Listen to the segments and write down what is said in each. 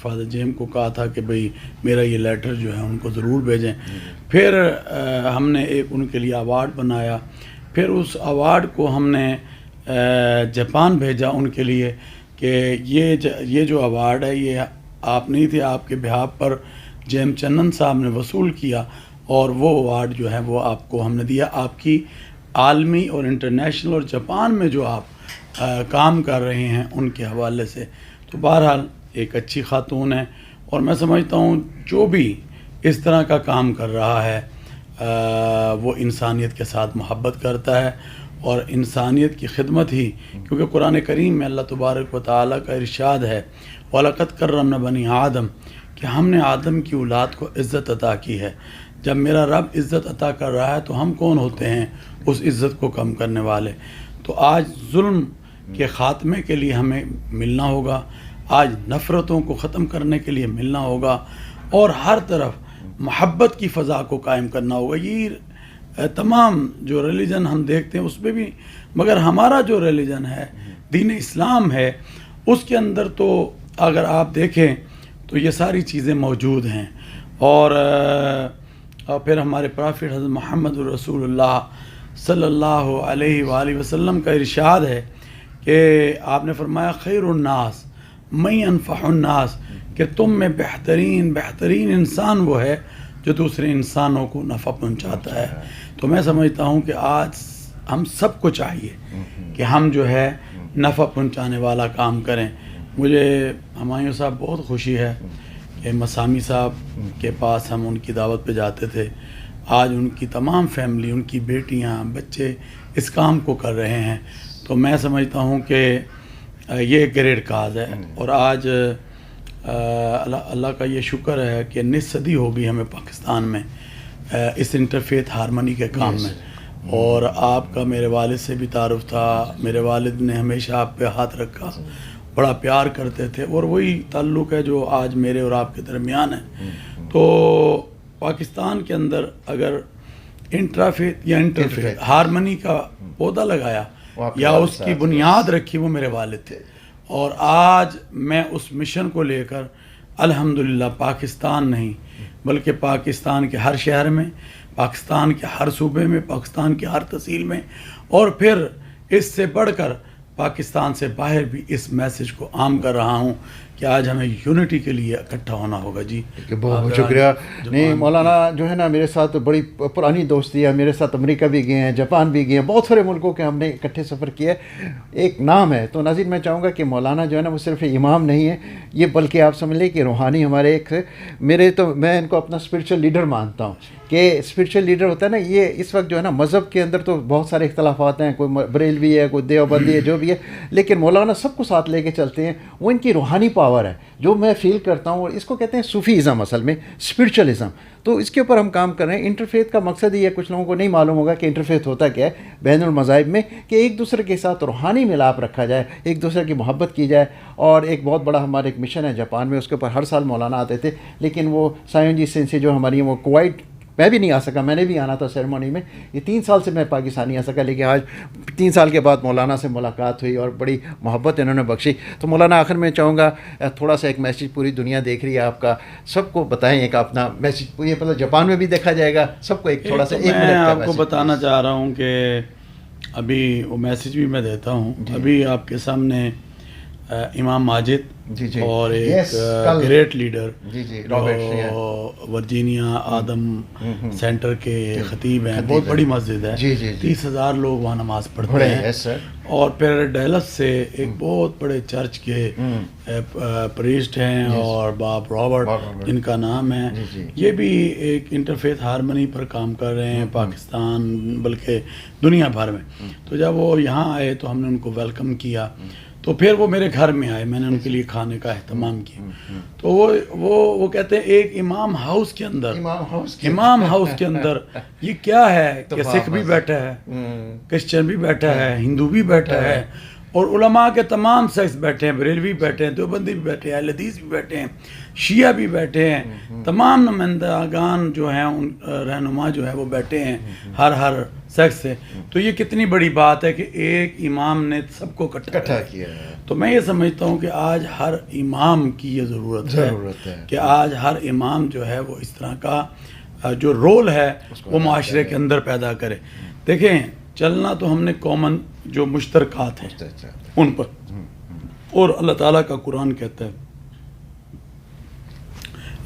Father جیم کو کہا تھا کہ بھئی میرا یہ لیٹر جو ہے ان کو ضرور بھیجیں. پھر ہم نے ایک ان کے لیے ایوارڈ بنایا. پھر اس ایوارڈ کو ہم نے جاپان بھیجا ان کے لیے کہ یہ جو ایوارڈ ہے یہ آپ نہیں تھے, آپ کے بہاف پر جیم چنن صاحب نے وصول کیا, اور وہ ایوارڈ جو ہے وہ آپ کو ہم نے دیا آپ کی عالمی اور انٹرنیشنل اور جاپان میں جو آپ کام کر رہے ہیں ان کے حوالے سے. تو بہرحال ایک اچھی خاتون ہے, اور میں سمجھتا ہوں جو بھی اس طرح کا کام کر رہا ہے وہ انسانیت کے ساتھ محبت کرتا ہے, اور انسانیت کی خدمت ہی, کیونکہ قرآن کریم میں اللہ تبارک و تعالیٰ کا ارشاد ہے وَلَقَدْ كَرَّمْنَا بَنِي آدم, کہ ہم نے آدم کی اولاد کو عزت عطا کی ہے. جب میرا رب عزت عطا کر رہا ہے تو ہم کون ہوتے ہیں اس عزت کو کم کرنے والے. تو آج ظلم کے خاتمے کے لیے ہمیں ملنا ہوگا, آج نفرتوں کو ختم کرنے کے لیے ملنا ہوگا, اور ہر طرف محبت کی فضا کو قائم کرنا ہوگا. یہ تمام جو ریلیجن ہم دیکھتے ہیں اس میں بھی, مگر ہمارا جو ریلیجن ہے دین اسلام ہے, اس کے اندر تو اگر آپ دیکھیں تو یہ ساری چیزیں موجود ہیں. اور پھر ہمارے پرافٹ حضرت محمد رسول اللہ صلی اللہ علیہ وآلہ وسلم کا ارشاد ہے کہ آپ نے فرمایا خیر الناس من انفع الناس, کہ تم میں بہترین انسان وہ ہے جو دوسرے انسانوں کو نفع پہنچاتا ہے. تو میں سمجھتا ہوں کہ آج ہم سب کو چاہیے کہ ہم جو ہے نفع پہنچانے والا کام کریں. مجھے ہمایوں صاحب بہت خوشی ہے کہ مسامی صاحب کے پاس ہم ان کی دعوت پہ جاتے تھے. آج ان کی تمام فیملی, ان کی بیٹیاں بچے اس کام کو کر رہے ہیں. تو میں سمجھتا ہوں کہ یہ ایک گریٹ کاز ہے, اور آج اللہ کا یہ شکر ہے کہ 19 صدی ہو گئی ہمیں پاکستان میں اس انٹرفیتھ ہارمنی کے کام میں. اور آپ کا میرے والد سے بھی تعارف تھا, میرے والد نے ہمیشہ آپ پہ ہاتھ رکھا, بڑا پیار کرتے تھے, اور وہی تعلق ہے جو آج میرے اور آپ کے درمیان ہے. تو پاکستان کے اندر اگر انٹرفیتھ یا انٹرفیتھ ہارمنی کا پودا لگایا یا اس کی بنیاد رکھی وہ میرے والد تھے. اور آج میں اس مشن کو لے کر الحمدللہ پاکستان نہیں بلکہ پاکستان کے ہر شہر میں, پاکستان کے ہر صوبے میں, پاکستان کے ہر تحصیل میں, اور پھر اس سے بڑھ کر پاکستان سے باہر بھی اس میسج کو عام کر رہا ہوں کہ آج ہمیں یونٹی کے لیے اکٹھا ہونا ہوگا. جی بہت بہت شکریہ. نہیں مولانا جو ہے نا میرے ساتھ بڑی پرانی دوستی ہے, میرے ساتھ امریکہ بھی گئے ہیں, جاپان بھی گئے ہیں, بہت سارے ملکوں کے ہم نے اکٹھے سفر کیا ہے. ایک نام ہے. تو ناظرین میں چاہوں گا کہ مولانا جو ہے نا وہ صرف امام نہیں ہے یہ, بلکہ آپ سمجھ لیں کہ روحانی ہمارے ایک میں ان کو اپنا اسپرچل لیڈر مانتا ہوں. کہ اسپرچل لیڈر ہوتا ہے نا, یہ اس وقت جو ہے نا مذہب کے اندر تو بہت سارے اختلافات ہیں, کوئی بریلوی ہے, کوئی دیوبندی ہے, جو بھی ہے, لیکن مولانا سب کو ساتھ لے کے چلتے ہیں. وہ ان کی روحانی پاور ہے جو میں فیل کرتا ہوں, اور اس کو کہتے ہیں صوفی ازم, اصل میں اسپرچولیزم. تو اس کے اوپر ہم کام کر رہے ہیں. انٹرفیتھ کا مقصد یہ ہے, کچھ لوگوں کو نہیں معلوم ہوگا کہ انٹرفیتھ ہوتا کیا ہے بین المذاہب میں, کہ ایک دوسرے کے ساتھ روحانی ملاپ رکھا جائے, ایک دوسرے کی محبت کی جائے. اور ایک بہت بڑا ہمارا ایک مشن ہے جاپان میں, اس کے اوپر ہر سال مولانا آتے تھے, لیکن وہ سایون جی سینسی جو ہماری وہ کوائٹ میں بھی نہیں آ سکا. میں نے بھی آنا تھا سیریمونی میں, یہ 3 سال سے میں پاکستان نہیں آ سکا, لیکن آج 3 سال کے بعد مولانا سے ملاقات ہوئی اور بڑی محبت انہوں نے بخشی. تو مولانا آخر میں چاہوں گا تھوڑا سا ایک میسیج, پوری دنیا دیکھ رہی ہے آپ کا, سب کو بتائیں ایک اپنا میسیج. یہ مطلب جاپان میں بھی دیکھا جائے گا, سب کو ایک تھوڑا سا ایک میں آپ کو بتانا چاہ رہا ہوں کہ ابھی وہ میسیج بھی میں دیتا ہوں. ابھی آپ کے سامنے امام ماجد اور ایک گریٹ لیڈر ورجینیا آدم سینٹر کے خطیب ہیں, بہت بڑی مسجد ہے, 30,000 لوگ وہاں نماز پڑھتے ہیں. اور پھر ڈیلس سے ایک بہت بڑے چرچ کے پریسٹ ہیں, اور باب رابرٹ جن کا نام ہے, یہ بھی ایک انٹرفیتھ ہارمنی پر کام کر رہے ہیں پاکستان بلکہ دنیا بھر میں. تو جب وہ یہاں آئے تو ہم نے ان کو ویلکم کیا, تو پھر وہ میرے گھر میں آئے, میں نے ان کے لیے کھانے کا اہتمام کیا. تو وہ کہتے ہیں ایک امام ہاؤس کے اندر یہ کیا ہے کہ سکھ بھی بیٹھا ہے, کرسچن بھی بیٹھا ہے, ہندو بھی بیٹھا ہے, اور علماء کے تمام سیکس بیٹھے ہیں، بریلوی بیٹھے ہیں، دیوبندی بھی بیٹھے ہیں، اہل حدیث بھی بیٹھے ہیں، شیعہ بھی بیٹھے ہیں، تمام نمائندگان جو ہیں ان رہنما جو ہے وہ بیٹھے ہیں ہر سیکس سے. تو یہ کتنی بڑی بات ہے کہ ایک امام نے سب کو اکٹھا کیا ہے. تو میں یہ سمجھتا ہوں کہ آج ہر امام کی یہ ضرورت ہے کہ آج ہر امام جو ہے وہ اس طرح کا جو رول ہے وہ معاشرے کے اندر پیدا کرے. دیکھیں چلنا تو ہم نے کامن جو مشترکات ہیں ان پر، اور اللہ تعالیٰ کا قرآن کہتا ہے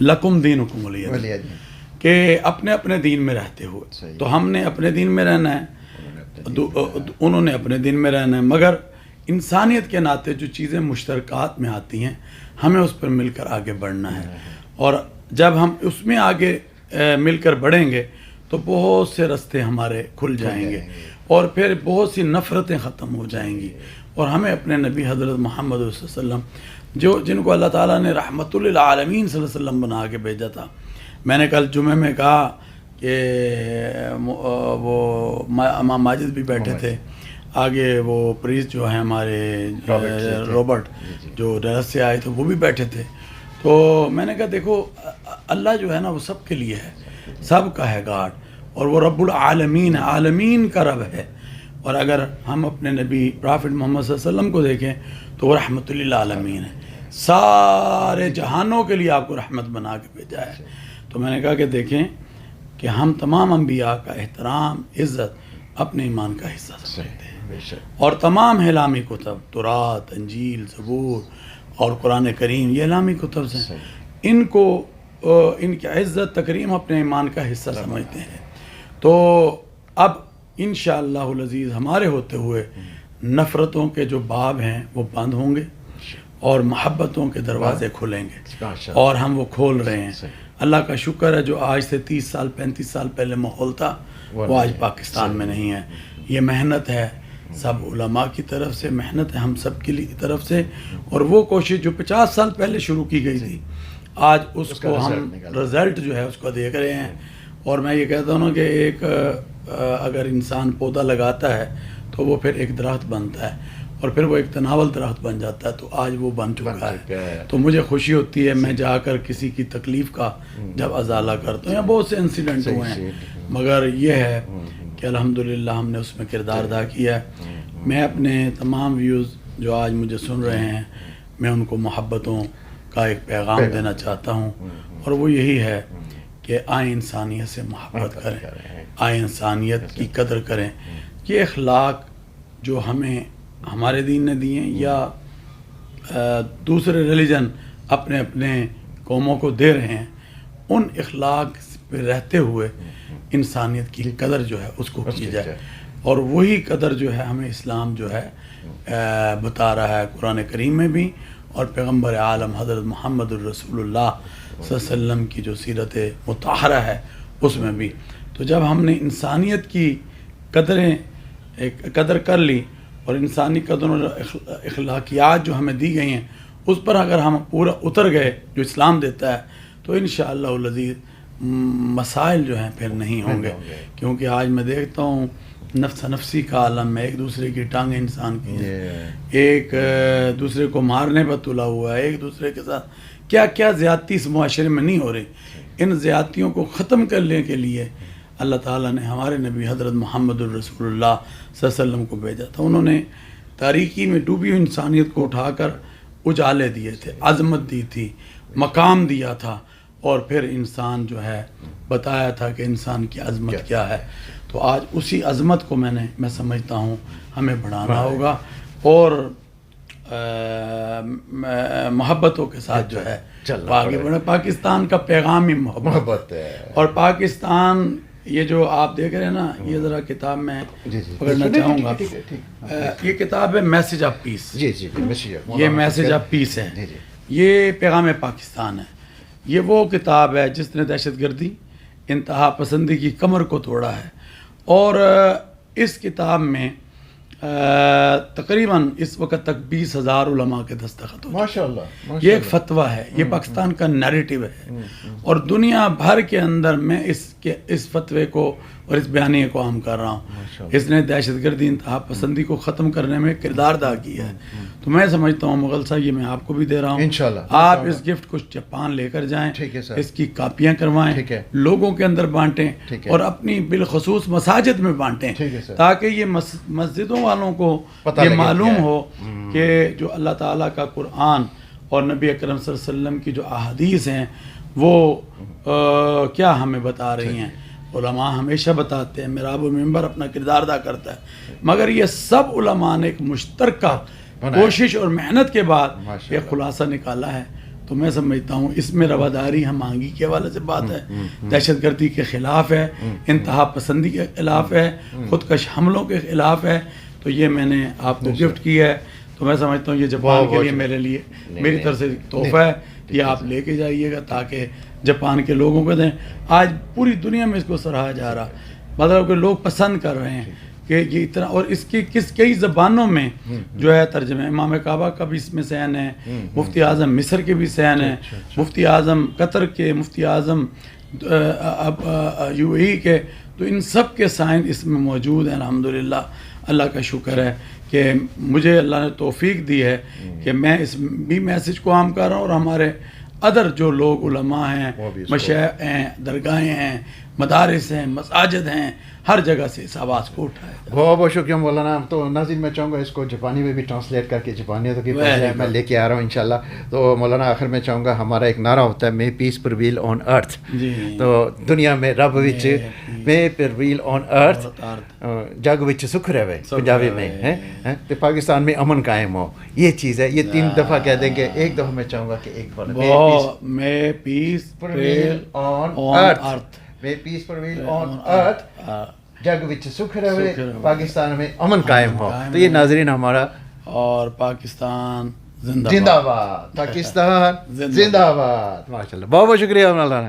لکم دینکم ولی دین، کہ اپنے اپنے دین میں رہتے ہوئے. تو ہم نے اپنے دین میں رہنا ہے، انہوں نے اپنے دین میں رہنا ہے، مگر انسانیت کے ناطے جو چیزیں مشترکات میں آتی ہیں ہمیں اس پر مل کر آگے بڑھنا ہے. اور جب ہم اس میں آگے مل کر بڑھیں گے تو بہت سے راستے ہمارے کھل جائیں گے اور پھر بہت سی نفرتیں ختم ہو جائیں گی. اور ہمیں اپنے نبی حضرت محمد صلی اللہ علیہ وسلم جن کو اللہ تعالیٰ نے رحمت للعالمین صلی اللہ علیہ وسلم بنا کے بھیجا تھا. میں نے کل جمعے میں کہا کہ وہ امام ماجد بھی بیٹھے تھے، آگے وہ پریس جو ہیں ہمارے رابرٹ جو ڈیرس سے آئے تھے وہ بھی بیٹھے تھے. تو میں نے کہا دیکھو اللہ جو ہے نا وہ سب کے لیے ہے، سب کا ہے گاڈ، اور وہ رب العالمین ہے، عالمین کا رب ہے. اور اگر ہم اپنے نبی پرافٹ محمد صلی اللہ علیہ وسلم کو دیکھیں تو وہ رحمت للعالمین ہے، سارے جہانوں کے لیے آپ کو رحمت بنا کے بھیجا ہے. تو میں نے کہا کہ دیکھیں کہ ہم تمام انبیاء کا احترام عزت اپنے ایمان کا حصہ سمجھتے ہیں، اور تمام اعلامی کتب تورات، انجیل، زبور اور قرآن کریم یہ اعلامی کتب ہیں، ان کو ان کی عزت تکریم اپنے ایمان کا حصہ سمجھتے ہیں. تو اب انشاءاللہ العزیز ہمارے ہوتے ہوئے نفرتوں کے جو باب ہیں وہ بند ہوں گے اور محبتوں کے دروازے کھلیں گے، اور ہم وہ کھول رہے ہیں. اللہ کا شکر ہے جو آج سے 30 سال 35 سال پہلے ماحول تھا وہ آج پاکستان میں نہیں ہے. یہ محنت ہے سب علماء کی طرف سے، محنت ہے ہم سب کی طرف سے، اور وہ کوشش جو 50 سال پہلے شروع کی گئی تھی آج اس کو ہم رزلٹ جو ہے اس کو دیکھ رہے ہیں. اور میں یہ کہتا ہوں کہ ایک اگر انسان پودا لگاتا ہے تو وہ پھر ایک درخت بنتا ہے اور پھر وہ ایک تناول درخت بن جاتا ہے. تو آج وہ بن چکا ہے. تو مجھے خوشی ہوتی ہے میں جا کر کسی کی تکلیف کا جب ازالہ کرتا ہوں، یا بہت سے انسیڈنٹ ہوئے ہیں، مگر یہ ہے کہ الحمدللہ ہم نے اس میں کردار ادا کیا ہے. میں اپنے تمام ویوز جو آج مجھے سن رہے ہیں میں ان کو محبتوں کا ایک پیغام دینا چاہتا ہوں، اور وہ یہی ہے کہ آئیں انسانیت سے محبت کریں، آئیں انسانیت کی قدر کریں. یہ اخلاق جو ہمیں ہمارے دین نے دیے یا دوسرے ریلیجن اپنے اپنے قوموں کو دے رہے ہیں، ان اخلاق پہ رہتے ہوئے انسانیت کی قدر جو ہے اس کو کی جائے. اور وہی قدر جو ہے ہمیں اسلام جو ہے بتا رہا ہے قرآن کریم میں بھی، اور پیغمبر عالم حضرت محمد الرسول اللہ صلی اللہ علیہ وسلم کی جو سیرت مطہرہ ہے اس میں بھی. تو جب ہم نے انسانیت کی قدر کر لی اور انسانی قدر اور اخلاقیات جو ہمیں دی گئی ہیں اس پر اگر ہم پورا اتر گئے جو اسلام دیتا ہے تو انشاءاللہ العزیز مسائل جو ہیں پھر نہیں ہوں گے. کیونکہ آج میں دیکھتا ہوں نفس نفسی کا عالم میں ایک دوسرے کی ٹانگیں انسان کی ہیں، ایک دوسرے کو مارنے پر تلا ہوا ہے، ایک دوسرے کے ساتھ کیا کیا زیادتی اس معاشرے میں نہیں ہو رہی. ان زیادتیوں کو ختم کرنے کے لیے اللہ تعالیٰ نے ہمارے نبی حضرت محمد الرسول اللہ صلی اللہ علیہ وسلم کو بھیجا تھا. انہوں نے تاریکی میں ڈوبی ہوئی انسانیت کو اٹھا کر اجالے دیے تھے، عظمت دی تھی، مقام دیا تھا، اور پھر انسان جو ہے بتایا تھا کہ انسان کی عظمت کیا ہے. تو آج اسی عظمت کو میں سمجھتا ہوں ہمیں بڑھانا ہوگا، اور محبتوں کے ساتھ جو ہے آگے بڑھنا. پاکستان کا پیغام ہی محبت ہے. اور پاکستان یہ جو آپ دیکھ رہے ہیں نا، یہ ذرا کتاب میں پکڑنا چاہوں گا. یہ کتاب ہے میسج آف پیس. یہ میسج آف پیس ہے، یہ پیغام پاکستان ہے. یہ وہ کتاب ہے جس نے دہشت گردی، انتہا پسندی کی کمر کو توڑا ہے. اور اس کتاب میں تقریباً اس وقت تک 20,000 علماء کے دستخط ہو یہ ایک فتویٰ ہے، یہ پاکستان کا نیریٹو ہے. اور دنیا بھر کے اندر میں اس کہ اس فتوے کو اور اس بیانیے کو عام کر رہا ہوں. اس نے دہشت گردی انتہا پسندی کو ختم کرنے میں کردار ادا کیا ہے. تو میں سمجھتا ہوں مغل صاحب یہ میں آپ کو بھی دے رہا ہوں, انشاءاللہ آپ اس گفٹ کو جاپان لے کر جائیں, اس کی کاپیاں کروائیں, لوگوں کے اندر بانٹیں اور اپنی بالخصوص مساجد میں بانٹیں, تاکہ یہ مسجدوں والوں کو یہ معلوم ہو کہ جو اللہ تعالیٰ کا قرآن اور نبی اکرم صلی اللہ علیہ وسلم کی جو احادیث ہیں وہ کیا ہمیں بتا رہی ہیں. علماء ہمیشہ بتاتے ہیں, محراب و منبر اپنا کردار ادا کرتا ہے, مگر یہ سب علماء نے ایک مشترکہ کوشش اور محنت کے بعد یہ خلاصہ نکالا ہے. تو میں سمجھتا ہوں اس میں رواداری ہم آہنگی کے حوالے سے بات ہے, دہشت گردی کے خلاف ہے, انتہا پسندی کے خلاف ہے, خودکش حملوں کے خلاف ہے. تو یہ میں نے آپ کو گفٹ کیا ہے. تو میں سمجھتا ہوں یہ جاپان کے لیے میرے لیے میری طرف سے تحفہ ہے, یہ آپ لے کے جائیے گا تاکہ جاپان کے لوگوں کو دیں. آج پوری دنیا میں اس کو سراہا جا رہا, مطلب کہ لوگ پسند کر رہے ہیں کہ یہ اتنا, اور اس کی کئی زبانوں میں جو ہے ترجمہ. امام کعبہ کا بھی اس میں سین ہے, مفتی اعظم مصر کے بھی سین ہے, مفتی اعظم قطر کے, مفتی اعظم UAE کے, تو ان سب کے سائن اس میں موجود ہیں. الحمدللہ اللہ کا شکر ہے کہ مجھے اللہ نے توفیق دی ہے کہ میں اس بھی میسج کو عام کر رہا ہوں, اور ہمارے ادر جو لوگ علماء ہیں, مشائخ ہیں, درگاہیں ہیں, مدارس ہیں, مساجد ہیں, ہر جگہ سے اس آواز کو اٹھائے. بہت بہت شکریہ مولانا. تو ناظرین میں چاہوں گا اس کو جاپانی میں بھی ٹرانسلیٹ کر کے جاپانیتوں کی میں لے کے آ رہا ہوں انشاءاللہ. تو مولانا آخر میں چاہوں گا, ہمارا ایک نعرہ ہوتا ہے مے پیس پرویل آن ارتھ, تو دنیا میں رب وچ مے پرویل آن ارتھ, جگ وچ سکھ رہے پنجابی میں ہے, تو پاکستان میں امن قائم ہو. یہ چیز ہے, یہ 3 دفعہ کہہ دیں گے. ایک دفعہ میں چاہوں گا کہ ایک بار مے پیس پرویل آن ارتھ, مے پیس پرویل آن ارتھ, جگ وچ سکھ رہے, پاکستان میں امن قائم ہو. تو یہ ناظرین ہمارا, اور پاکستان زندہ باد, پاکستان زندہ باد. ماشاء اللہ, بہت بہت شکریہ مولانا.